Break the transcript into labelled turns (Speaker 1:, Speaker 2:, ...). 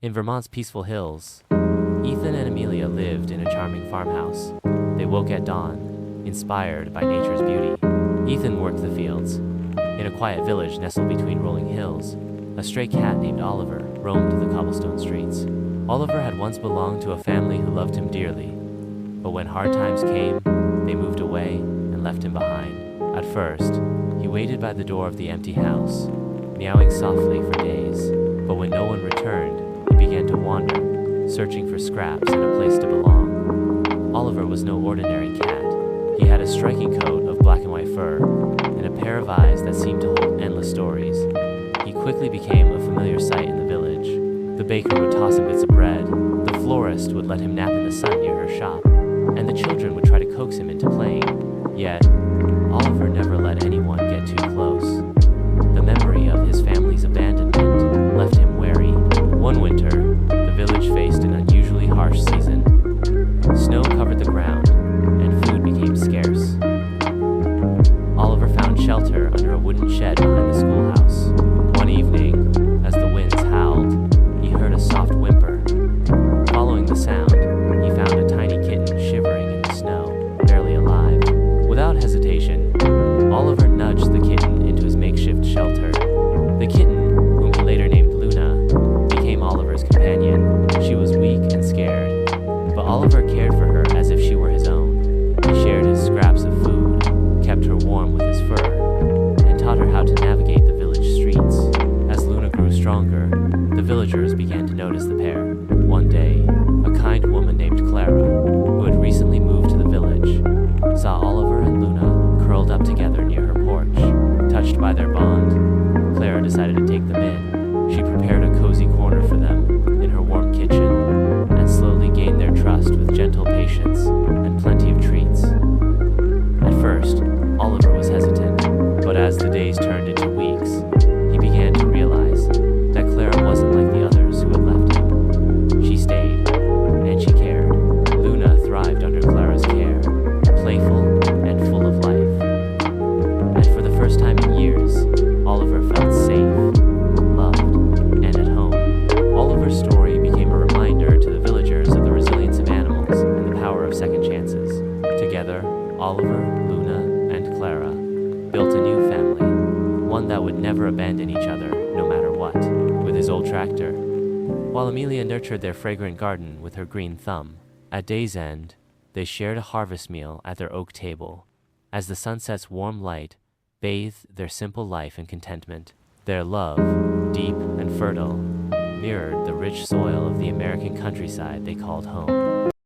Speaker 1: In Vermont's peaceful hills, Ethan and Amelia lived in a charming farmhouse. They woke at dawn, inspired by nature's beauty. Ethan worked the fields. In a quiet village nestled between rolling hills, a stray cat named Oliver roamed the cobblestone streets. Oliver had once belonged to a family who loved him dearly, but when hard times came, they moved away and left him behind. At first, he waited by the door of the empty house, meowing softly for days. But when no one returned, he began to wander, searching for scraps and a place to belong. Oliver was no ordinary cat. He had a striking coat of black and white fur, and a pair of eyes that seemed to hold endless stories. He quickly became a familiar sight in the village. The baker would toss him bits of bread, the florist would let him nap in the sun near her shop, and the children would try to coax him into playing. Yet, Oliver never let anyone get too close. The memory of his family's abandonment left him wary. One winter, the village faced an unusually harsh season. Snow covered the ground, and food became scarce. Oliver found shelter under a wooden shed behind the schoolhouse. One evening, as the winds howled, he heard a soft whimper. Following the sound, he found a tiny kitten shivering in the snow, barely alive. Without hesitation, Oliver nudged the kitten into his makeshift shelter. The kitten, whom he later named Luna, became Oliver's companion. She was weak and scared, but Oliver cared for her as if she were his own. He shared his scraps of food, kept her warm with his fur, and taught her how to navigate the village streets. As Luna grew stronger, the villagers began to notice the pair. One day, a kind woman named Clara, who had recently moved to the village, saw Oliver and Luna curled up together near her porch. Touched by their bond, Clara decided to take them in. She prepared a cozy corner for them in her warm kitchen, and slowly gained their trust with gentle patience and plenty of treats. At first, Oliver was hesitant, but as the days turned into weeks, he began to realize that Clara wasn't like the others who had left him. She stayed, and she cared. Luna thrived under Clara's care, playful and full of life. And for the first time in years, Oliver felt safe, loved, and at home. Oliver's story became a reminder to the villagers of the resilience of animals and the power of second chances. Together, Oliver, Luna, and Clara built a new family, one that would never abandon each other, no matter what, with his old tractor, while Amelia nurtured their fragrant garden with her green thumb. At day's end, they shared a harvest meal at their oak table, as the sunset's warm light bathed their simple life in contentment. Their love, deep and fertile, mirrored the rich soil of the American countryside they called home.